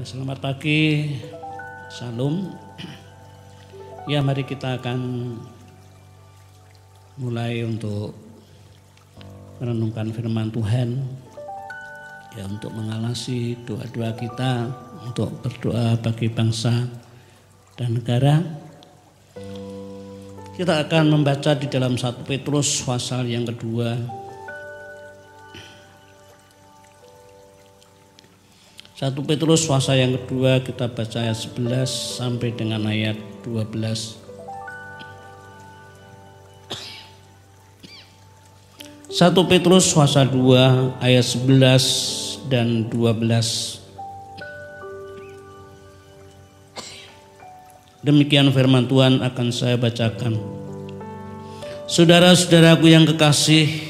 Selamat pagi, Salam. Ya, mari kita akan mulai untuk merenungkan firman Tuhan. Ya, untuk mengalasi doa-doa kita, untuk berdoa bagi bangsa dan negara. Kita akan membaca di dalam 1 Petrus pasal yang kedua. 1 Petrus pasal yang kedua, kita baca ayat 11 sampai dengan ayat 12. 1 Petrus pasal 2 ayat 11 dan 12. Demikian firman Tuhan akan saya bacakan. Saudara-saudaraku yang kekasih,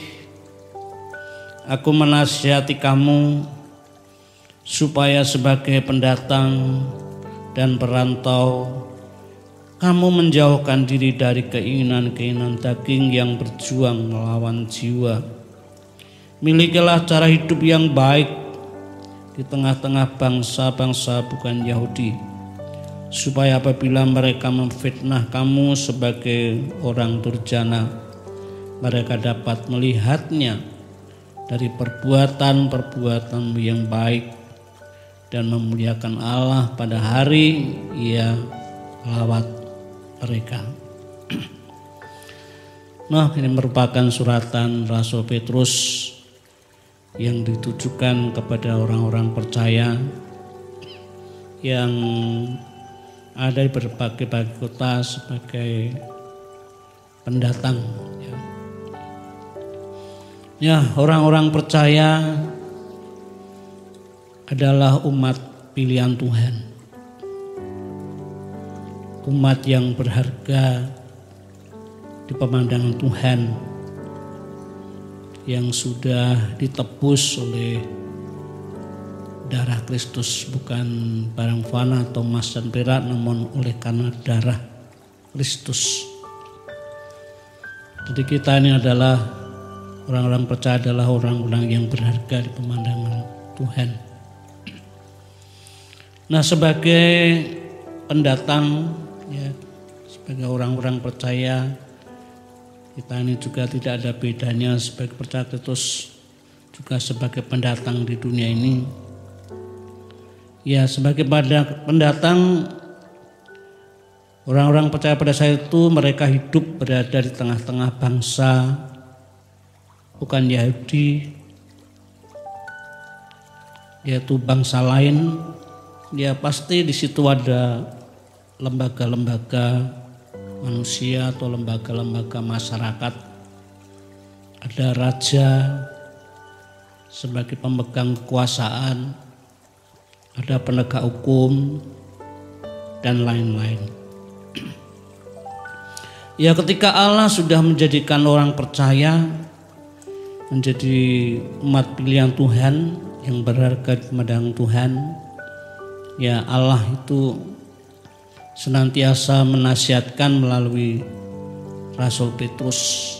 aku menasihati kamu supaya sebagai pendatang dan perantau kamu menjauhkan diri dari keinginan-keinginan daging yang berjuang melawan jiwa. Milikilah cara hidup yang baik di tengah-tengah bangsa-bangsa bukan Yahudi, supaya apabila mereka memfitnah kamu sebagai orang durjana, mereka dapat melihatnya dari perbuatan-perbuatan yang baik dan memuliakan Allah pada hari Ia lawat mereka. Nah, ini merupakan suratan Rasul Petrus yang ditujukan kepada orang-orang percaya yang ada di berbagai kota sebagai pendatang. Ya, orang-orang percaya adalah umat pilihan Tuhan, umat yang berharga di pemandangan Tuhan, yang sudah ditebus oleh darah Kristus, bukan barang fana atau emas dan perak, namun oleh karena darah Kristus. Jadi kita ini adalah orang-orang percaya, adalah orang-orang yang berharga di pemandangan Tuhan. Nah, sebagai pendatang, ya, sebagai orang-orang percaya, kita ini juga tidak ada bedanya sebagai percaya Kristus, juga sebagai pendatang di dunia ini. Ya, sebagai pendatang, orang-orang percaya pada saat itu mereka hidup berada di tengah-tengah bangsa bukan Yahudi, yaitu bangsa lain. Ya, pasti di situ ada lembaga-lembaga manusia atau lembaga-lembaga masyarakat. Ada raja sebagai pemegang kekuasaan, ada penegak hukum, dan lain-lain. Ya, ketika Allah sudah menjadikan orang percaya menjadi umat pilihan Tuhan yang berharga di hadapan Tuhan, ya, Allah itu senantiasa menasihatkan melalui Rasul Petrus,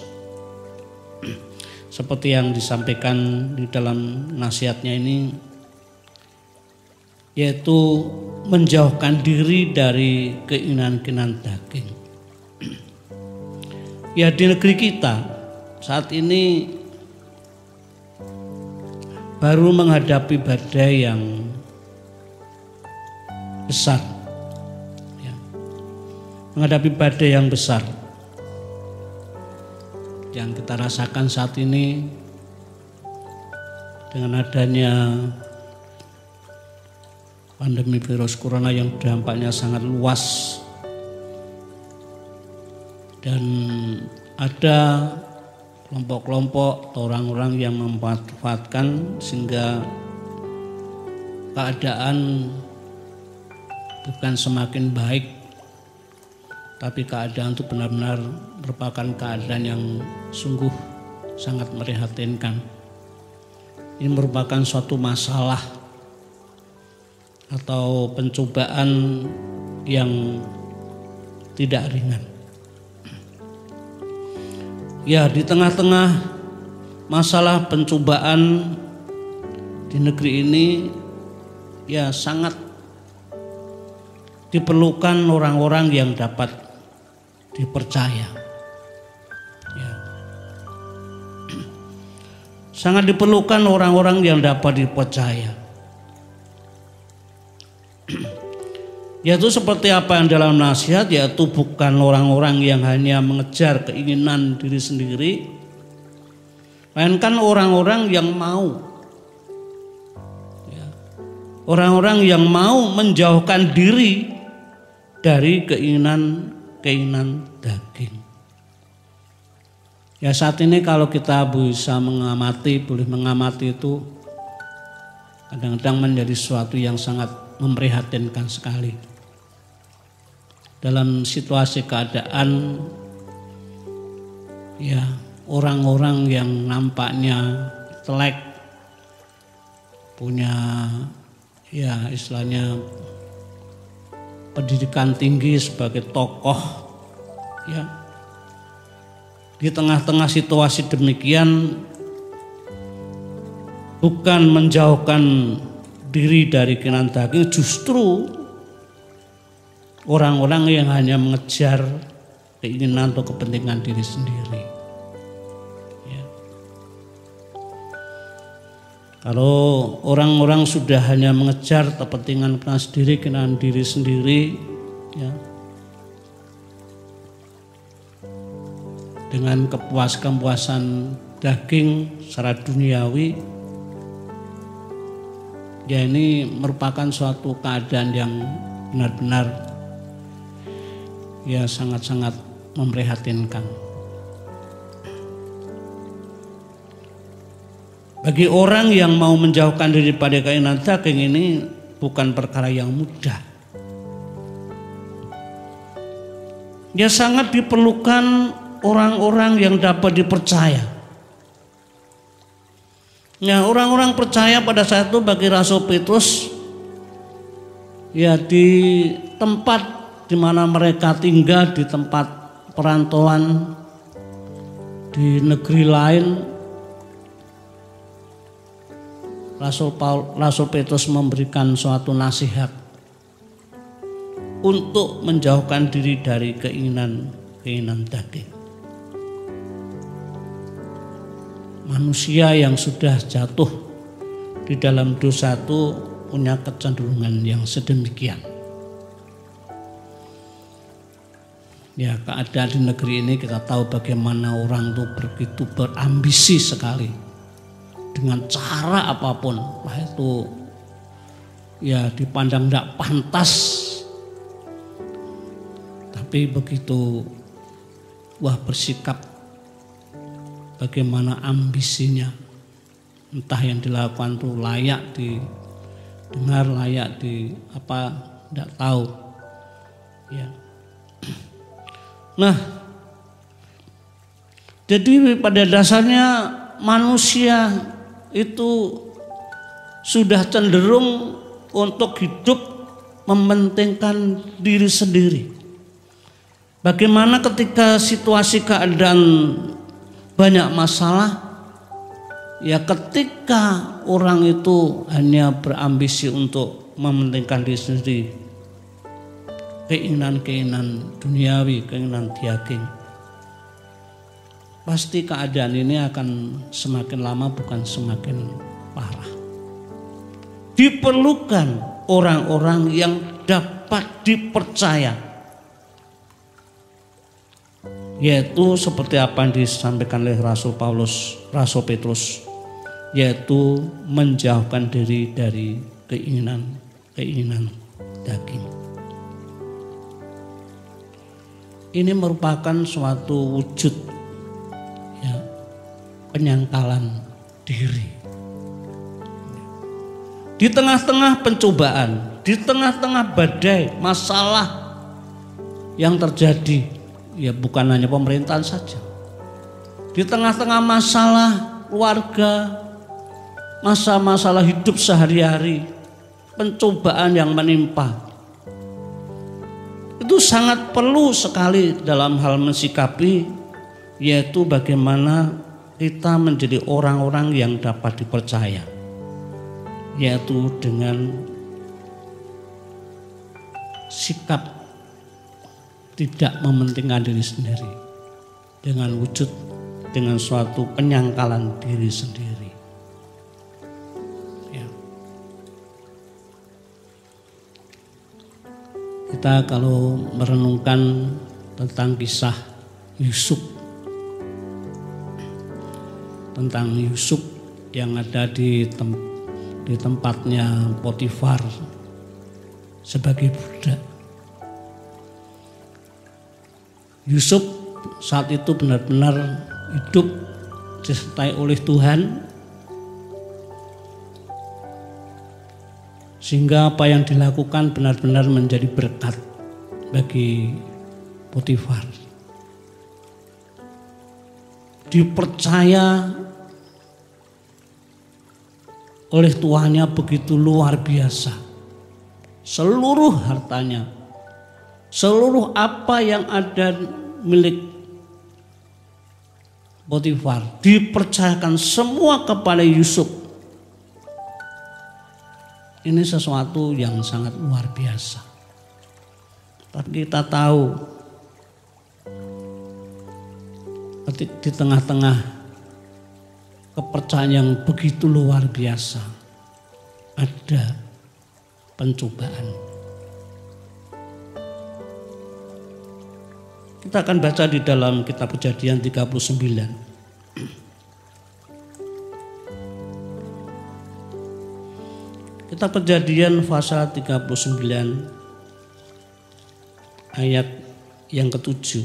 seperti yang disampaikan di dalam nasihatnya ini, yaitu menjauhkan diri dari keinginan-keinginan daging. Ya, di negeri kita saat ini baru menghadapi badai yang besar, ya, menghadapi badai yang besar yang kita rasakan saat ini dengan adanya pandemi virus corona yang dampaknya sangat luas, dan ada kelompok-kelompok atau orang-orang yang memanfaatkan sehingga keadaan bukan semakin baik, tapi keadaan itu benar-benar merupakan keadaan yang sungguh sangat merihatinkan. Ini merupakan suatu masalah atau pencobaan yang tidak ringan. Ya, di tengah-tengah masalah pencobaan di negeri ini, ya sangat diperlukan orang-orang yang dapat dipercaya. Ya. Sangat diperlukan orang-orang yang dapat dipercaya. Yaitu seperti apa yang dalam nasihat, yaitu bukan orang-orang yang hanya mengejar keinginan diri sendiri, melainkan orang-orang yang mau. Ya. Orang-orang yang mau menjauhkan diri dari keinginan daging. Ya, saat ini kalau kita bisa boleh mengamati itu kadang-kadang menjadi sesuatu yang sangat memprihatinkan sekali. Dalam situasi keadaan ya orang-orang yang nampaknya intelek, punya ya istilahnya pendidikan tinggi sebagai tokoh, ya di tengah-tengah situasi demikian bukan menjauhkan diri dari keinginan daging, justru orang-orang yang hanya mengejar keinginan atau kepentingan diri sendiri. Ya. Kalau orang-orang sudah hanya mengejar kepentingan sendiri, keinginan diri sendiri, ya, dengan kepuasan daging secara duniawi, ya ini merupakan suatu keadaan yang benar-benar ya sangat-sangat memprihatinkan. Bagi orang yang mau menjauhkan diri pada keinginan daging ini bukan perkara yang mudah. Ya sangat diperlukan orang-orang yang dapat dipercaya. Ya, orang-orang percaya pada saat itu bagi Rasul Petrus ya di tempat di mana mereka tinggal, di tempat perantauan di negeri lain, Rasul Petrus memberikan suatu nasihat untuk menjauhkan diri dari keinginan daging. Manusia yang sudah jatuh di dalam dosa itu punya kecenderungan yang sedemikian. Ya, keadaan di negeri ini kita tahu bagaimana orang itu begitu berambisi sekali dengan cara apapun, lah itu ya dipandang tidak pantas, tapi begitu bersikap bagaimana ambisinya, entah yang dilakukan itu layak didengar, layak tidak tahu, ya. Nah, jadi pada dasarnya manusia itu sudah cenderung untuk hidup mementingkan diri sendiri. Bagaimana ketika situasi keadaan banyak masalah, ya ketika orang itu hanya berambisi untuk mementingkan diri sendiri, keinginan duniawi, keinginan daging, pasti keadaan ini akan semakin lama bukan semakin parah. Diperlukan orang-orang yang dapat dipercaya, yaitu seperti apa yang disampaikan oleh Rasul Petrus, yaitu menjauhkan diri dari keinginan daging. Ini merupakan suatu wujud ya, penyangkalan diri. Di tengah-tengah pencobaan, di tengah-tengah badai masalah yang terjadi, ya bukan hanya pemerintahan saja. Di tengah-tengah masalah keluarga, masalah hidup sehari-hari, pencobaan yang menimpa, itu sangat perlu sekali dalam hal mensikapi, yaitu bagaimana kita menjadi orang-orang yang dapat dipercaya, yaitu dengan sikap tidak mementingkan diri sendiri dengan wujud dengan suatu penyangkalan diri sendiri. Ya. Kita kalau merenungkan tentang kisah Yusuf, tentang Yusuf yang ada di tempatnya Potifar sebagai budak. Yusuf saat itu benar-benar hidup disertai oleh Tuhan, sehingga apa yang dilakukan benar-benar menjadi berkat bagi Potifar. Dipercaya oleh tuannya begitu luar biasa. Seluruh hartanya, seluruh apa yang ada milik Potifar dipercayakan semua kepada Yusuf. Ini sesuatu yang sangat luar biasa. Tapi kita tahu di tengah-tengah kepercayaan yang begitu luar biasa ada pencobaan. Kita akan baca di dalam kitab Kejadian 39. Kitab Kejadian pasal 39 ayat yang ke-7.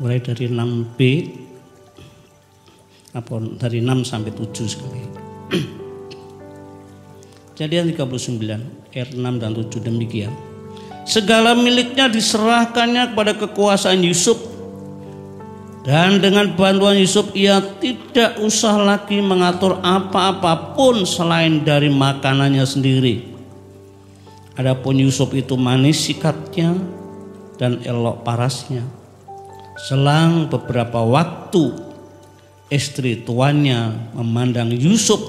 Mulai dari 6b dari 6 sampai 7 sekali. Kejadian 39 ayat 6 dan 7 demikian. Segala miliknya diserahkannya kepada kekuasaan Yusuf, dan dengan bantuan Yusuf ia tidak usah lagi mengatur apa-apapun selain dari makanannya sendiri. Adapun Yusuf itu manis sikapnya dan elok parasnya. Selang beberapa waktu istri tuannya memandang Yusuf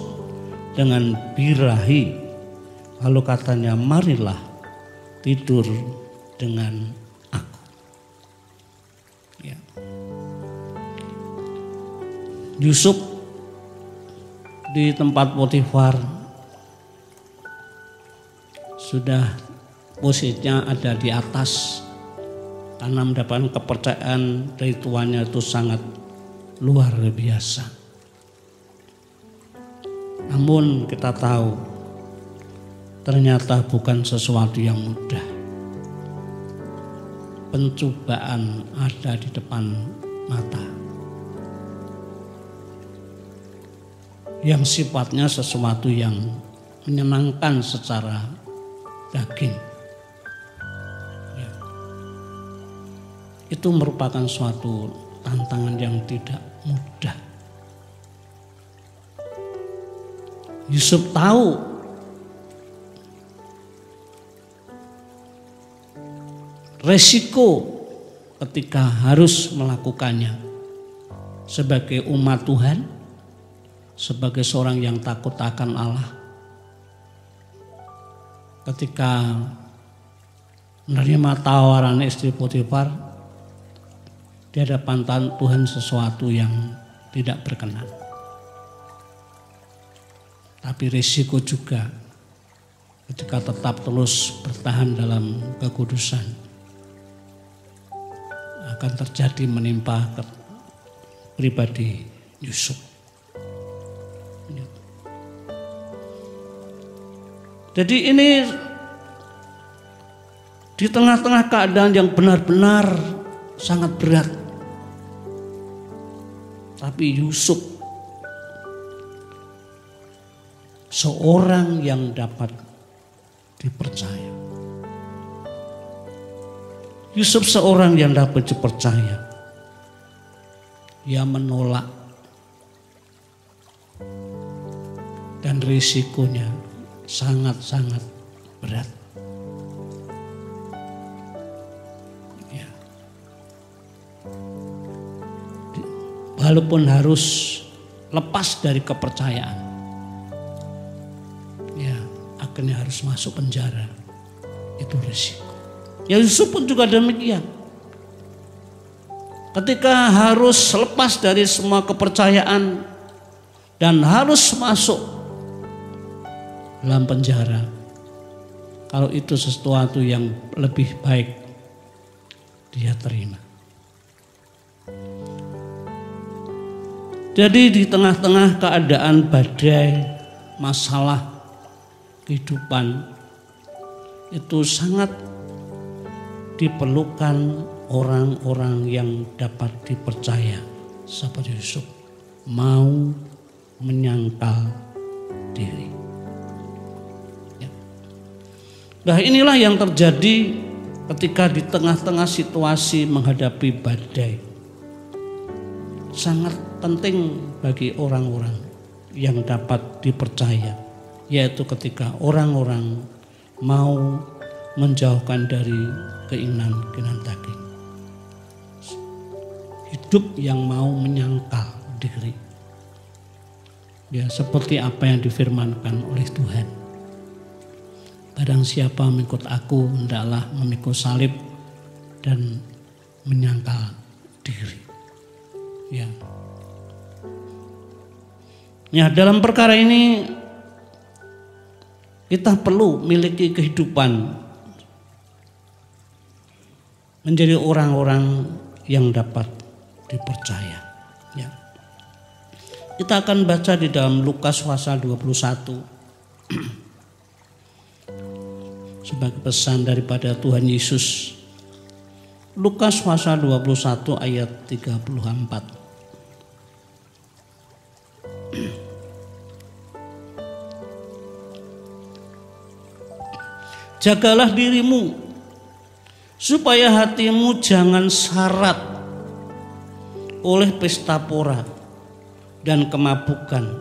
dengan birahi. Lalu katanya, marilah tidur dengan aku. Ya. Yusuf di tempat Potifar sudah posisinya ada di atas karena mendapatkan kepercayaan dari tuannya itu sangat luar biasa. Namun kita tahu ternyata bukan sesuatu yang mudah. Pencobaan ada di depan mata, yang sifatnya sesuatu yang menyenangkan secara daging. Ya. Itu merupakan suatu tantangan yang tidak mudah. Yusuf tahu resiko ketika harus melakukannya sebagai umat Tuhan, sebagai seorang yang takut akan Allah. Ketika menerima tawaran istri Potifar di hadapan Tuhan, sesuatu yang tidak berkenan. Tapi resiko juga ketika tetap terus bertahan dalam kekudusan akan terjadi menimpa pribadi Yusuf. Jadi ini di tengah-tengah keadaan yang benar-benar sangat berat, tapi Yusuf seorang yang dapat dipercaya. Yusuf seorang yang dapat dipercaya. Ia menolak dan risikonya sangat-sangat berat. Ya. Walaupun harus lepas dari kepercayaan, akhirnya harus masuk penjara. Itu risiko. Ya Yusuf pun juga demikian. Ketika harus lepas dari semua kepercayaan dan harus masuk dalam penjara, kalau itu sesuatu yang lebih baik, dia terima. Jadi di tengah-tengah keadaan badai, masalah kehidupan, itu sangat diperlukan orang-orang yang dapat dipercaya seperti Yusuf, mau menyangkal diri. Ya. Nah, inilah yang terjadi ketika di tengah-tengah situasi menghadapi badai. Sangat penting bagi orang-orang yang dapat dipercaya, yaitu ketika orang-orang mau menjauhkan dari keinginan-keinginan daging. Hidup yang mau menyangkal diri. Ya, seperti apa yang difirmankan oleh Tuhan. Barang siapa mengikut aku, hendaklah memikul salib dan menyangkal diri. Ya. Ya, dalam perkara ini kita perlu miliki kehidupan menjadi orang-orang yang dapat dipercaya. Ya. Kita akan baca di dalam Lukas pasal 21 sebagai pesan daripada Tuhan Yesus. Lukas pasal 21 ayat 34. Jagalah dirimu supaya hatimu jangan syarat oleh pesta pora dan kemabukan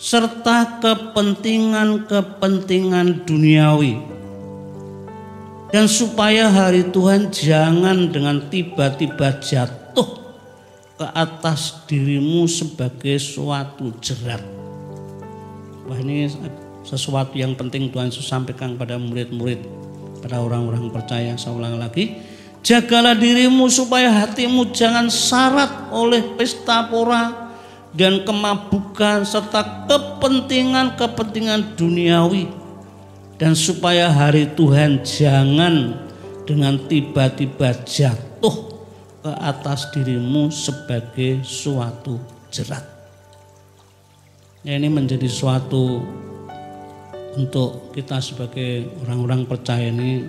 serta kepentingan-kepentingan duniawi, dan supaya hari Tuhan jangan dengan tiba-tiba jatuh ke atas dirimu sebagai suatu jerat. Wah, ini sesuatu yang penting Tuhan Yesus sampaikan pada murid-murid, pada orang-orang percaya. Saya ulang lagi, jagalah dirimu supaya hatimu jangan syarat oleh pesta pora dan kemabukan serta kepentingan-kepentingan duniawi, dan supaya hari Tuhan jangan dengan tiba-tiba jatuh ke atas dirimu sebagai suatu jerat. Ya, ini menjadi suatu untuk kita sebagai orang-orang percaya ini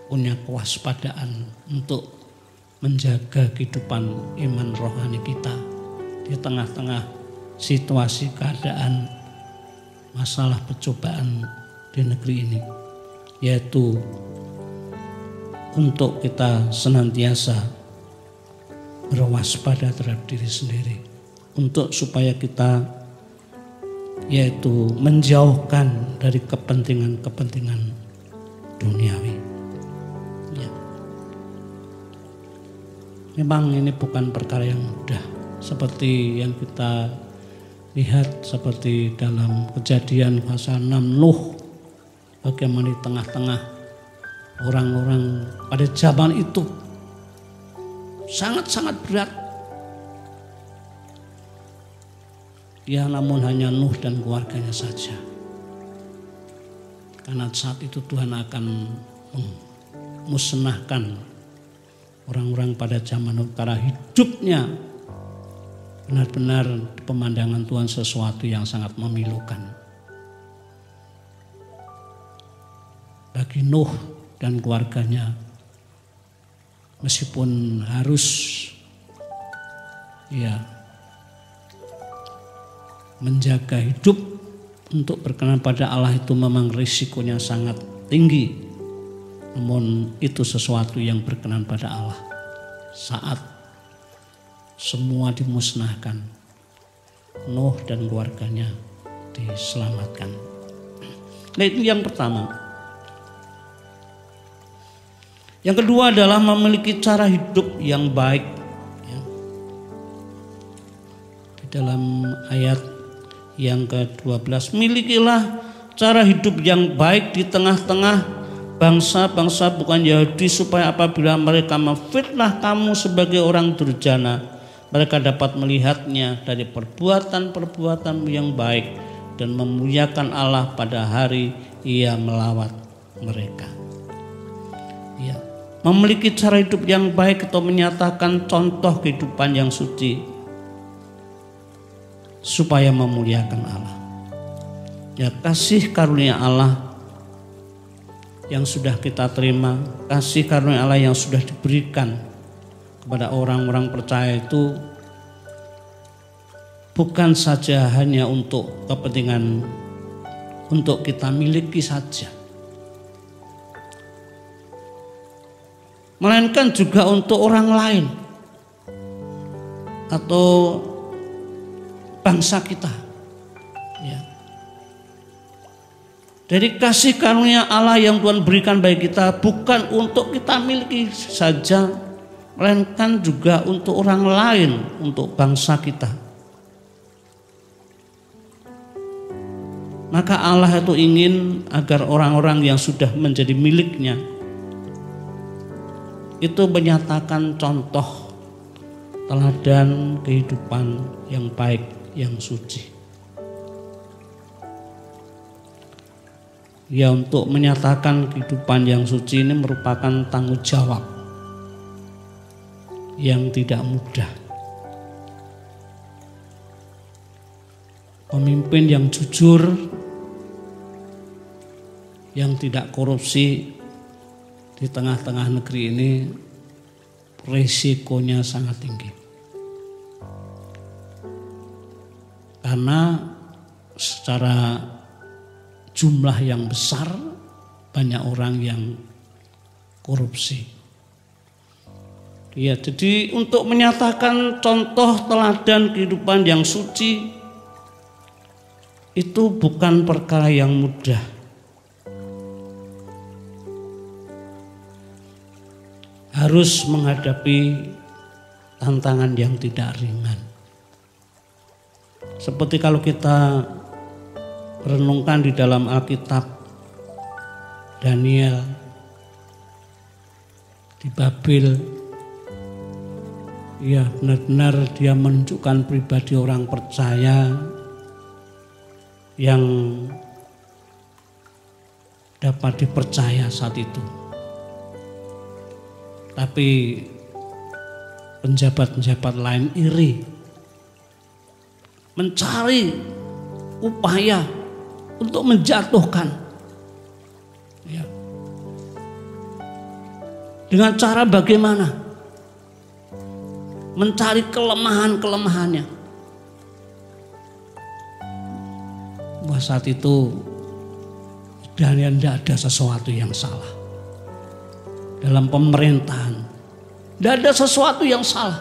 punya kewaspadaan untuk menjaga kehidupan iman rohani kita di tengah-tengah situasi keadaan masalah percobaan di negeri ini, yaitu untuk kita senantiasa berwaspada terhadap diri sendiri, untuk supaya kita yaitu menjauhkan dari kepentingan-kepentingan duniawi. Ya. Memang ini bukan perkara yang mudah, seperti yang kita lihat seperti dalam Kejadian pasal 6 Nuh, bagaimana di tengah-tengah orang-orang pada zaman itu sangat-sangat berat. Ya, namun hanya Nuh dan keluarganya saja. Karena saat itu Tuhan akan memusnahkan orang-orang pada zaman Nuh, karena hidupnya benar-benar pemandangan Tuhan sesuatu yang sangat memilukan. Bagi Nuh dan keluarganya, meskipun harus menjaga hidup untuk berkenan pada Allah, itu memang risikonya sangat tinggi. Namun itu sesuatu yang berkenan pada Allah. Saat semua dimusnahkan, Nuh dan keluarganya diselamatkan. Nah, itu yang pertama. Yang kedua adalah memiliki cara hidup yang baik. Di dalam ayat yang ke-12, milikilah cara hidup yang baik di tengah-tengah bangsa-bangsa bukan Yahudi, supaya apabila mereka memfitnah kamu sebagai orang durjana, mereka dapat melihatnya dari perbuatan-perbuatan yang baik dan memuliakan Allah pada hari Ia melawat mereka. Ya, memiliki cara hidup yang baik atau menyatakan contoh kehidupan yang suci supaya memuliakan Allah. Ya, kasih karunia Allah yang sudah kita terima, kasih karunia Allah yang sudah diberikan kepada orang-orang percaya itu bukan saja hanya untuk kepentingan untuk kita miliki saja, melainkan juga untuk orang lain atau bangsa kita. Ya. Dari kasih karunia Allah yang Tuhan berikan bagi kita bukan untuk kita miliki saja, melainkan juga untuk orang lain, untuk bangsa kita. Maka Allah itu ingin agar orang-orang yang sudah menjadi miliknya itu menyatakan contoh teladan kehidupan yang baik, yang suci. Ya, untuk menyatakan kehidupan yang suci ini merupakan tanggung jawab yang tidak mudah. Pemimpin yang jujur, yang tidak korupsi di tengah-tengah negeri ini risikonya sangat tinggi. Karena secara jumlah yang besar banyak orang yang korupsi. Ya, jadi untuk menyatakan contoh teladan kehidupan yang suci itu bukan perkara yang mudah. Harus menghadapi tantangan yang tidak ringan. Seperti kalau kita renungkan di dalam Alkitab, Daniel di Babel, ya benar-benar dia menunjukkan pribadi orang percaya yang dapat dipercaya saat itu. Tapi penjabat-penjabat lain iri, mencari upaya untuk menjatuhkan. Ya. Dengan cara bagaimana? Mencari kelemahan-kelemahannya. Wah, saat itu Daniel tidak ada sesuatu yang salah. Dalam pemerintahan tidak ada sesuatu yang salah.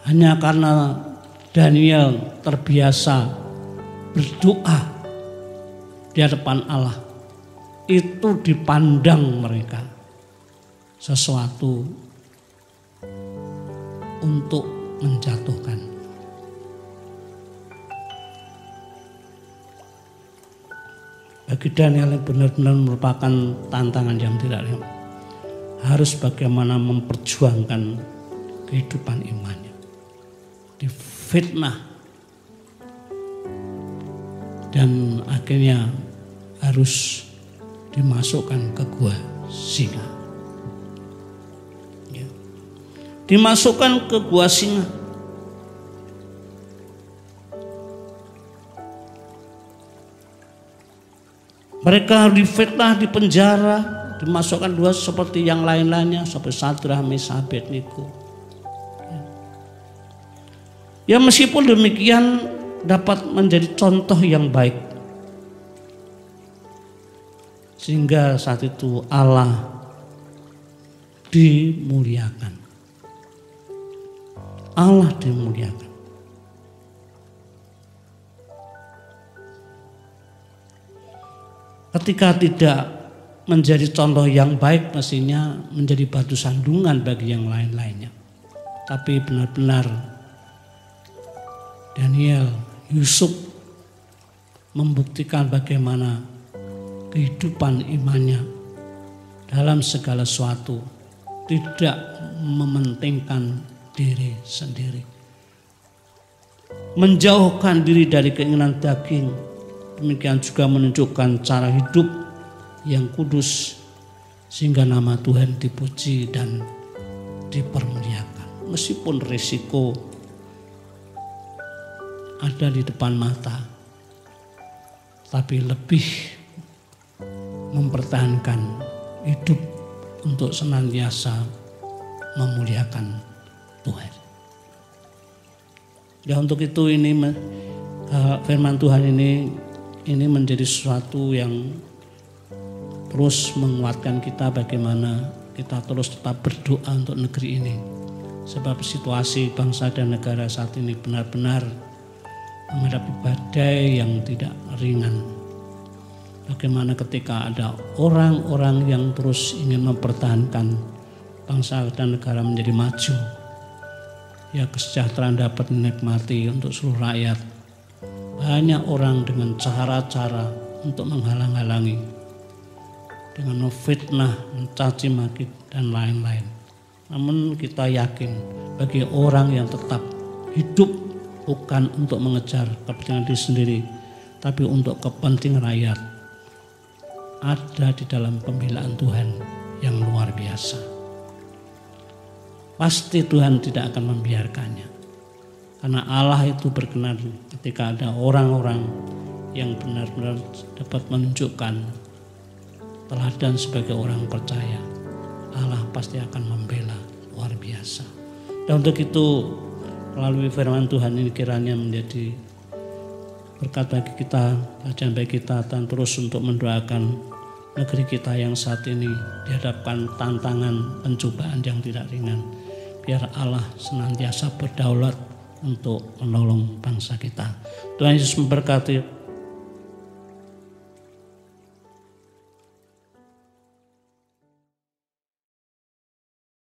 Hanya karena Daniel terbiasa berdoa di hadapan Allah, itu dipandang mereka sesuatu untuk menjatuhkan. Bagi Daniel benar-benar merupakan tantangan yang tidak ringan. Harus bagaimana memperjuangkan kehidupan imannya. Difitnah dan akhirnya harus dimasukkan ke gua singa. Ya. Dimasukkan ke gua singa. Mereka difitnah, di penjara, dimasukkan dua seperti yang lain-lainnya, seperti Sadrah, Mesah, Abednego. Ya, meskipun demikian dapat menjadi contoh yang baik. Sehingga saat itu Allah dimuliakan. Allah dimuliakan. Ketika tidak menjadi contoh yang baik, mestinya menjadi batu sandungan bagi yang lain-lainnya. Tapi benar-benar Daniel, Yusuf membuktikan bagaimana kehidupan imannya dalam segala sesuatu, tidak mementingkan diri sendiri, menjauhkan diri dari keinginan daging. Demikian juga menunjukkan cara hidup yang kudus sehingga nama Tuhan dipuji dan dipermuliakan. Meskipun risiko ada di depan mata, tapi lebih mempertahankan hidup untuk senantiasa memuliakan Tuhan. Ya, untuk itu ini firman Tuhan ini menjadi sesuatu yang terus menguatkan kita bagaimana kita terus tetap berdoa untuk negeri ini. Sebab situasi bangsa dan negara saat ini benar-benar menghadapi badai yang tidak ringan. Bagaimana ketika ada orang-orang yang terus ingin mempertahankan bangsa dan negara menjadi maju, ya kesejahteraan dapat dinikmati untuk seluruh rakyat. Banyak orang dengan cara-cara untuk menghalang-halangi, dengan memfitnah, mencaci maki dan lain-lain. Namun kita yakin bagi orang yang tetap hidup bukan untuk mengejar kepentingan diri sendiri, tapi untuk kepentingan rakyat, ada di dalam pembelaan Tuhan yang luar biasa. Pasti Tuhan tidak akan membiarkannya, karena Allah itu berkenan ketika ada orang-orang yang benar-benar dapat menunjukkan teladan sebagai orang percaya. Allah pasti akan membela luar biasa. Dan untuk itu melalui firman Tuhan ini kiranya menjadi berkat bagi kita, bacaan bagi kita, dan terus untuk mendoakan negeri kita yang saat ini dihadapkan tantangan pencobaan yang tidak ringan. Biar Allah senantiasa berdaulat untuk menolong bangsa kita. Tuhan Yesus memberkati.